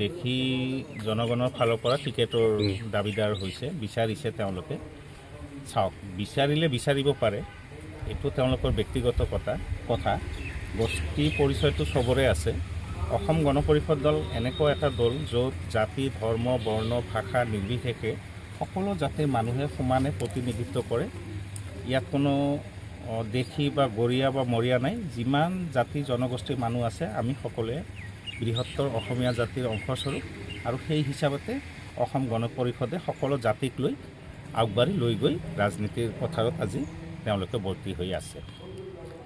দেখি জনগণৰ ফালৰ পৰা টিকেটৰ দাবীদাৰ হৈছে, বিচাৰিছে তেওঁলোকে। চাওক, বিচাৰিলে বিচাৰিব পাৰে, এইটো তেওঁলোকৰ ব্যক্তিগত কথা। গোষ্ঠী পৰিচয়টো চবৰে আছে। অসম গণ পৰিষদ দল এনেকুৱা এটা দল য'ত জাতি, ধৰ্ম, বৰ্ণ, ভাষা নিৰ্বিশেষে সকলো জাতিৰ মানুহে সমানে প্ৰতিনিধিত্ব কৰে। ইয়াত কোনো দেশী বা গৰীয়া বা মৰীয়া নাই। যিমান জাতি জনগোষ্ঠীৰ মানুহ আছে, আমি সকলোৱে বৃহত্তৰ অসমীয়া জাতিৰ অংশস্বৰূপ, আৰু সেই হিচাপতে অসম গণ পৰিষদে সকলো জাতিক লৈ আগবাঢ়ি লৈ গৈ ৰাজনীতিৰ পথাৰত আজি তেওঁলোকে ভৰ্তি হৈ আছে।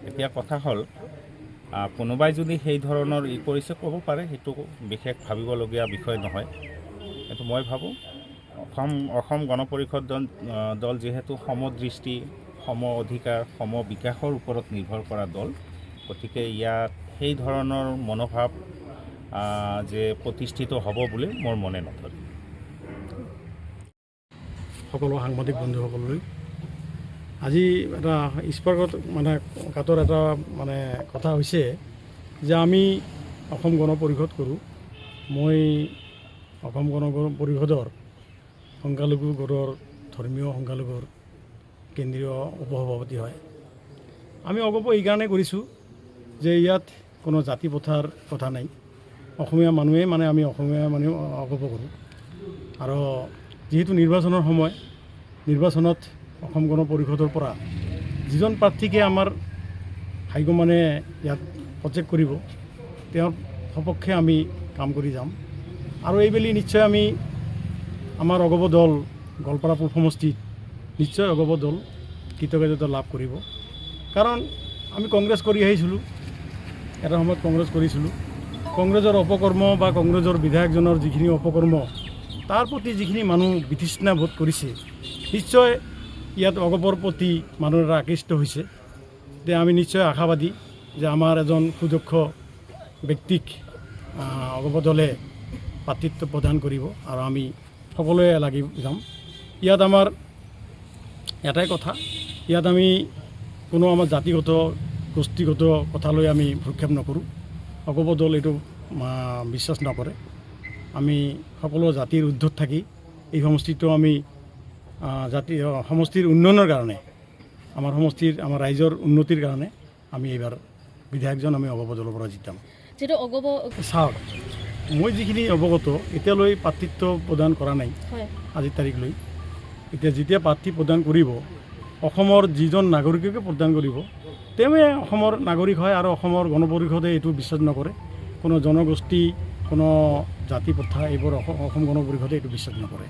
এতিয়া কথা হ'ল, কোনোবাই যদি সেই ধৰণৰ কৰিছে ক'ব পাৰে, সেইটো বিশেষ ভাবিবলগীয়া বিষয় নহয়। এইটো মই ভাবোঁ অসম গণ পৰিষদ দল যিহেতু সমদৃষ্টি, সম অধিকাৰ, সম বিকাশৰ ওপৰত নিৰ্ভৰ কৰা দল, গতিকে ইয়াত সেই ধৰণৰ মনোভাৱ যে প্ৰতিষ্ঠিত হ'ব বুলি মোৰ মনে নধৰে। সকলো সাংবাদিক বন্ধুসকললৈ আজি এটা স্পৰ্শত কাটৰ এটা কথা হৈছে যে আমি অসম গণ পৰিষদ কৰোঁ। মই অসম গণ পৰিষদৰ সংখ্যালঘু গোটৰ ধৰ্মীয় সংখ্যালঘুৰ কেন্দ্ৰীয় উপসভাপতি হয়। আমি অগপ এইকাৰণে কৰিছোঁ যে ইয়াত কোনো জাতি প্ৰথাৰ কথা নাই। অসমীয়া মানুহে আমি অসমীয়া মানুহ অগপ কৰোঁ। আৰু যিহেতু নিৰ্বাচনৰ সময়, নিৰ্বাচনত অসম গণ পৰিষদৰ পৰা যিজন প্ৰাৰ্থীকে আমাৰ হাইকমাণ্ডে ইয়াত প্ৰজেক্ট কৰিব, তেওঁৰ সপক্ষে আমি কাম কৰি যাম। আৰু এইবেলি নিশ্চয় আমি আমাৰ অগপ দল গোৱালপাৰা পূব সমষ্টিত নিশ্চয় অগপ দল কৃতকাৰ্যতা লাভ কৰিব। কাৰণ আমি কংগ্ৰেছ কৰি আহিছিলোঁ, এটা সময়ত কংগ্ৰেছ কৰিছিলোঁ। কংগ্ৰেছৰ অপকৰ্ম বা কংগ্ৰেছৰ বিধায়কজনৰ যিখিনি অপকৰ্ম, তাৰ প্ৰতি যিখিনি মানুহ বিতৃষ্ণা বোধ কৰিছে, নিশ্চয় ইয়াত অগপৰ প্ৰতি মানুহ এটা আকৃষ্ট হৈছে। যে আমি নিশ্চয় আশাবাদী যে আমাৰ এজন সুদক্ষ ব্যক্তিক অগপ দলে প্ৰাৰ্থিত্ব প্ৰদান কৰিব, আৰু আমি সকলোৱে লাগি যাম। ইয়াত আমাৰ এটাই কথা, ইয়াত আমি কোনো আমাৰ জাতিগত গোষ্ঠীগত কথালৈ আমি ভ্ৰক্ষেপ নকৰোঁ। অগপ দল এইটো বিশ্বাস নকৰে। আমি সকলো জাতিৰ ঊৰ্ধত থাকি এই সমষ্টিটো আমি সমষ্টিৰ উন্নয়নৰ কাৰণে, আমাৰ সমষ্টিৰ আমাৰ ৰাইজৰ উন্নতিৰ কাৰণে আমি এইবাৰ বিধায়কজন আমি অগপ দলৰ পৰা জিকাম। যিটো অগপ চাওক, মই যিখিনি অৱগত এতিয়ালৈ প্ৰাৰ্থিত্ব প্ৰদান কৰা নাই আজিৰ তাৰিখলৈ। যেতিয়া প্ৰাৰ্থী প্ৰদান কৰিব, অসমৰ যিজন নাগৰিককে প্ৰদান কৰিব, তেওঁৱে অসমৰ নাগৰিক হয়। আৰু অসমৰ গণ পৰিষদে এইটো বিশ্বাস নকৰে। কোনো জনগোষ্ঠী, কোনো জাতি প্ৰথা এইবোৰ অসম গণ পৰিষদে এইটো বিশ্বাস নকৰে।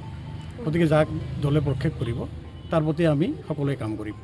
গতিকে যাক দলে প্ৰক্ষেপ কৰিব, তাৰ প্ৰতি আমি সকলোৱে কাম কৰিম।